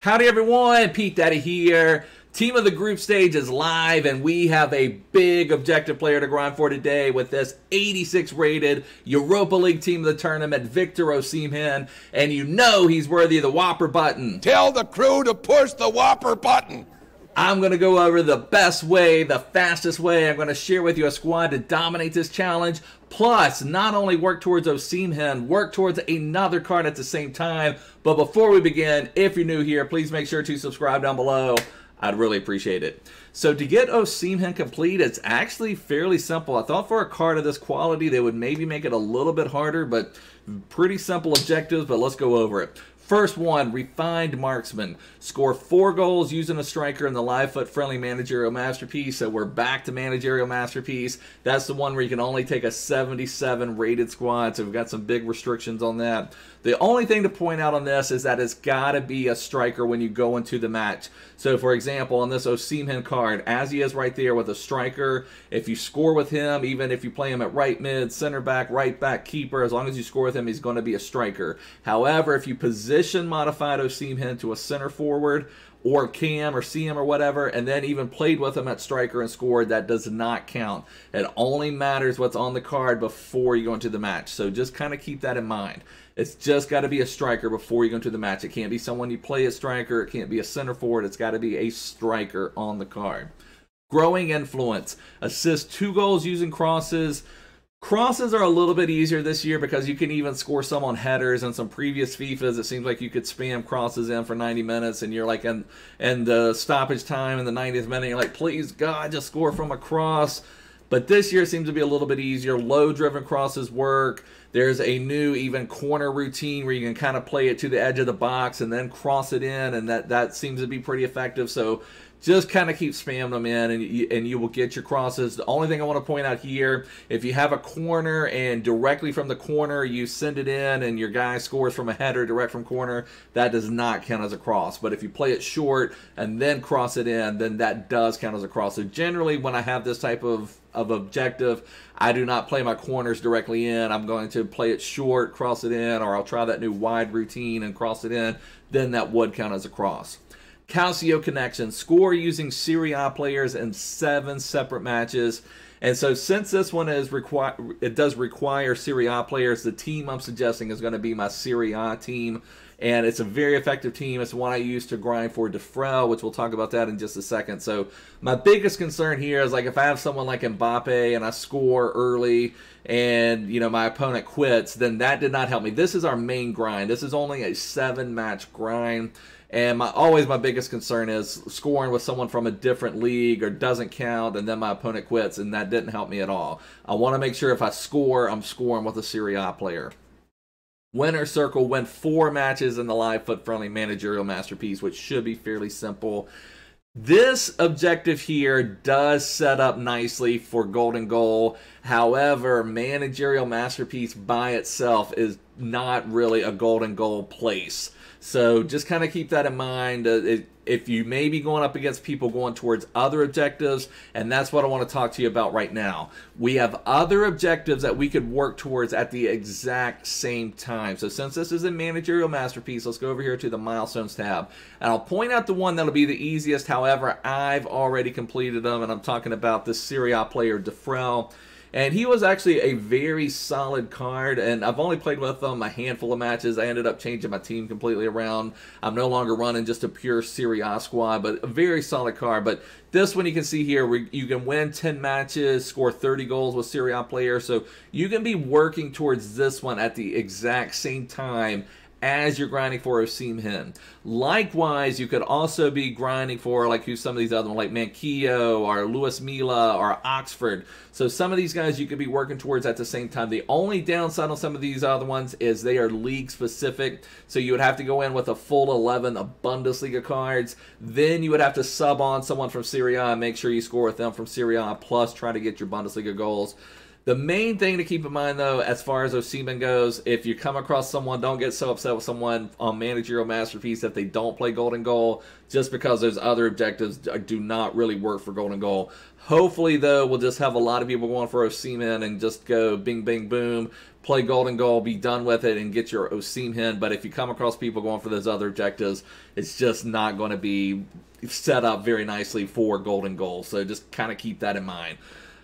Howdy everyone, Pete Daddy here. Team of the group stage is live and we have a big objective player to grind for today with this 86 rated Europa League team of the tournament, Victor Osimhen, and you know he's worthy of the Whopper button. Tell the crew to push the Whopper button. I'm going to go over the best way, the fastest way. I'm going to share with you a squad to dominate this challenge. Plus, not only work towards Osimhen, work towards another card at the same time. But before we begin, if you're new here, please make sure to subscribe down below. I'd really appreciate it. So to get Osimhen complete, it's actually fairly simple. I thought for a card of this quality, they would maybe make it a little bit harder, but pretty simple objectives, but let's go over it. First one, refined marksman. Score 4 goals using a striker in the live FUT Friendly Managerial Masterpiece. So we're back to Managerial Masterpiece. That's the one where you can only take a 77 rated squad. So we've got some big restrictions on that. The only thing to point out on this is that it's got to be a striker when you go into the match. So for example, on this Osimhen card, as he is right there with a striker, if you score with him, even if you play him at right mid, center back, right back, keeper, as long as you score with him, he's going to be a striker. However, if you position modified Osimhen to a center forward or cam or CM or whatever, and then even played with him at striker and scored, that does not count. It only matters what's on the card before you go into the match. So just kind of keep that in mind. It's just got to be a striker before you go into the match. It can't be someone you play a striker. It can't be a center forward. It's got to be a striker on the card. Growing influence. Assist 2 goals using crosses. Crosses are a little bit easier this year because you can even score some on headers. And some previous FIFAs, it seems like you could spam crosses in for 90 minutes and you're like in the stoppage time in the 90th minute, you're like, please God, just score from a cross. But this year it seems to be a little bit easier. Low-driven crosses work. There's a new even corner routine where you can kind of play it to the edge of the box and then cross it in, and that seems to be pretty effective. So just kind of keep spamming them in and you will get your crosses. The only thing I want to point out here, if you have a corner and directly from the corner you send it in and your guy scores from a header direct from corner, that does not count as a cross. But if you play it short and then cross it in, then that does count as a cross. So generally when I have this type of objective, I do not play my corners directly in. I'm going to play it short, cross it in, or I'll try that new wide routine and cross it in. Then that would count as a cross. Calcio connection. Score using Serie A players in 7 separate matches. And so since this one it does require Serie A players, the team I'm suggesting is going to be my Serie A team. And it's a very effective team. It's one I use to grind for Defrel, which we'll talk about that in just a second. So my biggest concern here is like if I have someone like Mbappe and I score early and you know my opponent quits, then that did not help me. This is our main grind. This is only a 7-match grind. And always my biggest concern is scoring with someone from a different league or doesn't count and then my opponent quits, and that didn't help me at all. I want to make sure if I score, I'm scoring with a Serie A player. Winner circle, win 4 matches in the live FUT Friendly Managerial Masterpiece, which should be fairly simple. This objective here does set up nicely for golden goal. However, Managerial Masterpiece by itself is not really a golden goal place. So just kind of keep that in mind. If you may be going up against people going towards other objectives, and that's what I want to talk to you about right now. We have other objectives that we could work towards at the exact same time. So since this is a Managerial Masterpiece, let's go over here to the Milestones tab. And I'll point out the one that'll be the easiest. However, I've already completed them, and I'm talking about this Serie A player, Defrel. And he was actually a very solid card, and I've only played with him a handful of matches. I ended up changing my team completely around. I'm no longer running just a pure Serie A squad, but a very solid card. But this one you can see here, you can win 10 matches, score 30 goals with Serie A players. So you can be working towards this one at the exact same time as you're grinding for Osimhen. Likewise, you could also be grinding for like some of these other ones, like Manquillo or Luis Milla or Oxford. So some of these guys you could be working towards at the same time. The only downside on some of these other ones is they are league specific. So you would have to go in with a full 11 of Bundesliga cards. Then you would have to sub on someone from Serie A and make sure you score with them from Serie A, plus try to get your Bundesliga goals. The main thing to keep in mind, though, as far as Osimhen goes, if you come across someone, don't get so upset with someone on Managerial Masterpiece if they don't play Golden Goal, just because those other objectives do not really work for Golden Goal. Hopefully, though, we'll just have a lot of people going for Osimhen and just go bing, bing, boom, play Golden Goal, be done with it, and get your Osimhen. But if you come across people going for those other objectives, it's just not going to be set up very nicely for Golden Goal. So just kind of keep that in mind.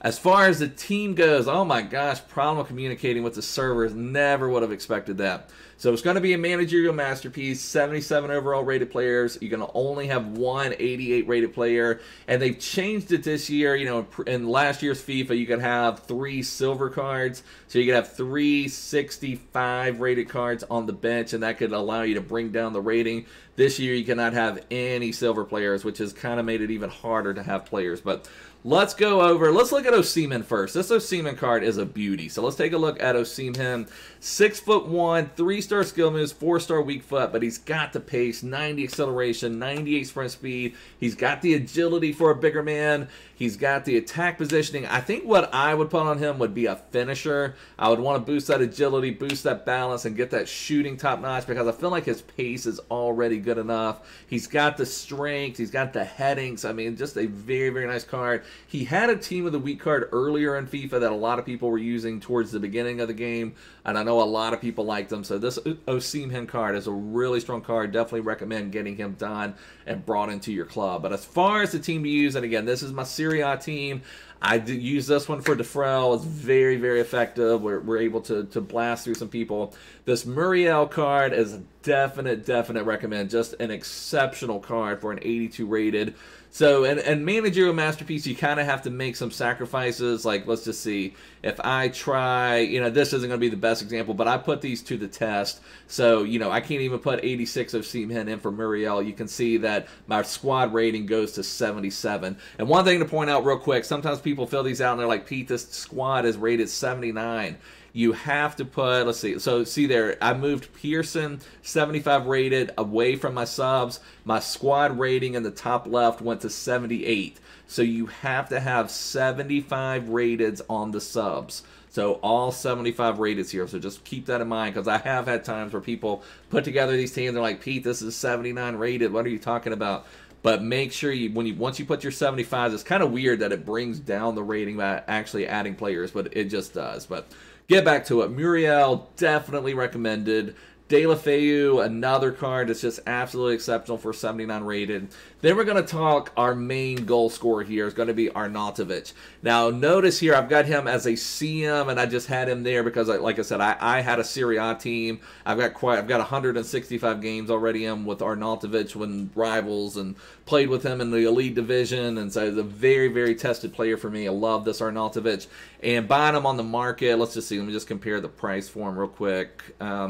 As far as the team goes, oh my gosh, problem communicating with the servers. Never would have expected that. So it's going to be a Managerial Masterpiece, 77 overall rated players. You're going to only have one 88 rated player. And they've changed it this year. You know, in last year's FIFA, you could have 3 silver cards. So you could have 3 65 rated cards on the bench, and that could allow you to bring down the rating. This year, you cannot have any silver players, which has kind of made it even harder to have players. But let's go over, let's look at Osimhen first. This Osimhen card is a beauty. So let's take a look at Osimhen. 6'1", 3-star skill moves, 4-star weak foot, but he's got the pace, 90 acceleration, 98 sprint speed. He's got the agility for a bigger man. He's got the attack positioning. I think what I would put on him would be a finisher. I would want to boost that agility, boost that balance, and get that shooting top notch, because I feel like his pace is already good enough. He's got the strength. He's got the headings. I mean, just a very, very nice card. He had a Team of the Week card earlier in FIFA that a lot of people were using towards the beginning of the game, and I know a lot of people liked them. So this Osimhen card is a really strong card. Definitely recommend getting him done and brought into your club. But as far as the team to use, and again, this is my Serie A team. I did use this one for Defrel. It's very, very effective. We're able to blast through some people. This Muriel card is a definite recommend. Just an exceptional card for an 82 rated. So, and Managerial Masterpiece, you kind of have to make some sacrifices. Like, let's just see. If I try, you know, this isn't going to be the best example, but I put these to the test. So, you know, I can't even put 86 Osimhen in for Muriel. You can see that my squad rating goes to 77. And one thing to point out real quick, sometimes people fill these out and they're like, Pete, this squad is rated 79. You have to put, let's see, so see there, I moved Pearson, 75 rated, away from my subs. My squad rating in the top left went to 78. So you have to have 75 rateds on the subs. So all 75 rateds here. So just keep that in mind, because I have had times where people put together these teams, they're like, Pete, this is 79 rated. What are you talking about? But make sure you, once you put your 75s, it's kind of weird that it brings down the rating by actually adding players, but it just does. But get back to it. Muriel, definitely recommended. De La Feu, another card that's just absolutely exceptional for 79 rated. Then we're going to talk our main goal scorer here is going to be Arnautovic. Now, notice here I've got him as a CM, and I just had him there because, like I said, I had a Serie A team. I've got 165 games already in with Arnautovic when rivals, and played with him in the Elite Division, and so he's a very, very tested player for me. I love this Arnautovic. And buying him on the market, let's just see. Let me just compare the price for him real quick.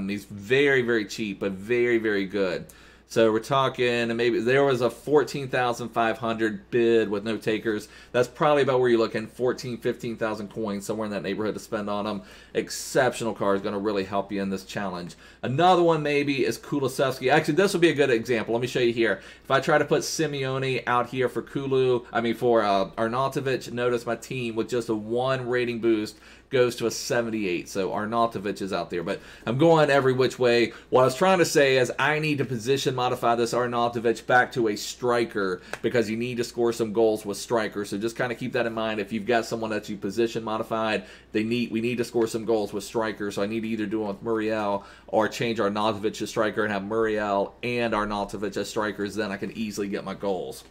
He's very, very cheap, but very, very good. So we're talking, and maybe there was a 14,500 bid with no takers. That's probably about where you're looking, 14, 15,000 coins, somewhere in that neighborhood to spend on them. Exceptional card, is going to really help you in this challenge. Another one maybe is Kulusevski. Actually, this will be a good example. Let me show you here. If I try to put Simeone out here for Arnautovic, notice my team with just a 1 rating boost goes to a 78. So Arnautovic is out there, but I'm going every which way. What I was trying to say is I need to position modify this Arnautovic back to a striker, because you need to score some goals with strikers. So just kind of keep that in mind. If you've got someone that you position modified, we need to score some goals with strikers. So I need to either do it with Muriel or change Arnautovic to striker and have Muriel and Arnautovic as strikers. Then I can easily get my goals.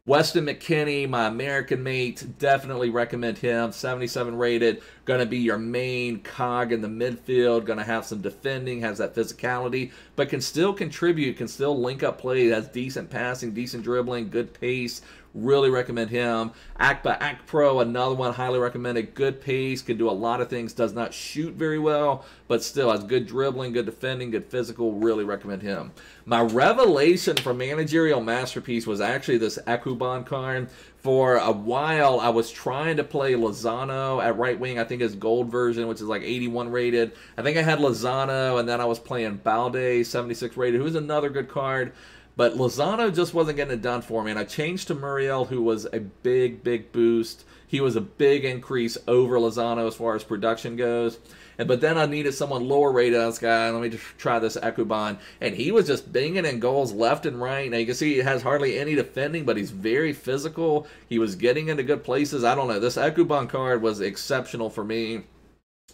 Weston Mckinney, my American mate, definitely recommend him. 77 rated, going to be your main cog in the midfield, going to have some defending, has that physicality, but can still contribute, can still link up play, has decent passing, decent dribbling, good pace. Really recommend him. Act Pro, another one, highly recommended. Good pace, can do a lot of things, does not shoot very well, but still has good dribbling, good defending, good physical. Really recommend him. My revelation for Managerial Masterpiece was actually this Ekuban card. For a while, I was trying to play Lozano at right wing. I think his gold version, which is like 81 rated. I think I had Lozano, and then I was playing Balde, 76 rated, who's another good card. But Lozano just wasn't getting it done for me, and I changed to Muriel, who was a big boost. He was a big increase over Lozano as far as production goes. But then I needed someone lower rated on this guy. Let me just try this Ekuban. And he was just banging in goals left and right. Now you can see he has hardly any defending, but he's very physical. He was getting into good places. I don't know. This Ekuban card was exceptional for me.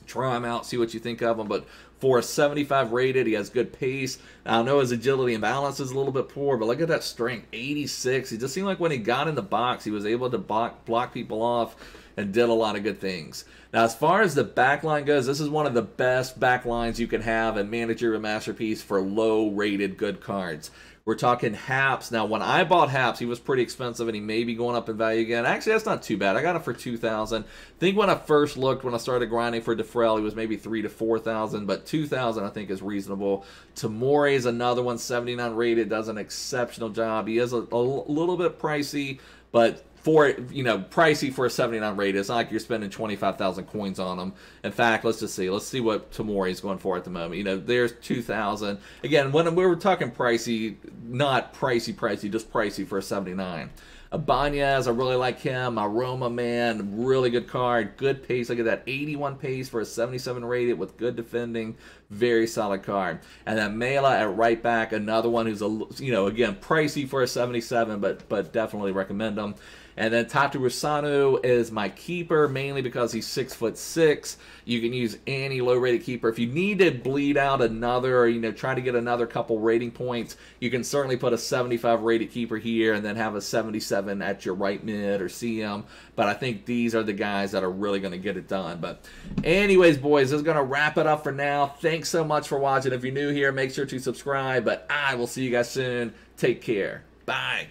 Try him out, see what you think of him. But for a 75 rated, he has good pace. I know his agility and balance is a little bit poor, but look at that strength, 86. He just seemed like when he got in the box, he was able to block people off and did a lot of good things. Now, as far as the back line goes, this is one of the best back lines you can have in Managerial Masterpiece for low-rated good cards. We're talking Haps. Now, when I bought Haps, he was pretty expensive, and he may be going up in value again. Actually, that's not too bad. I got him for $2,000. I think when I first looked, when I started grinding for Defrel, he was maybe $3,000 to $4,000, but $2,000 I think is reasonable. Tamori is another one, 79 rated, does an exceptional job. He is a little bit pricey, but for, you know, pricey for a 79 rated. It's not like you're spending 25,000 coins on them. In fact, let's just see. Let's see what Tamori is going for at the moment. You know, there's 2,000. Again, when we were talking pricey, not pricey, just pricey for a 79. Ibanez, I really like him. My Roma man, really good card. Good pace. Look at that, 81 pace for a 77 rated with good defending. Very solid card. And then Mela at right back, another one who's, you know, again, pricey for a 77, but definitely recommend him. And then Tatu Rusanu is my keeper, mainly because he's 6'6". You can use any low-rated keeper. If you need to bleed out another, or, you know, try to get another couple rating points, you can certainly put a 75 rated keeper here and then have a 77 at your right mid or CM. But I think these are the guys that are really going to get it done. But anyways, boys, this is going to wrap it up for now. Thanks so much for watching. If you're new here, make sure to subscribe. But I will see you guys soon. Take care. Bye.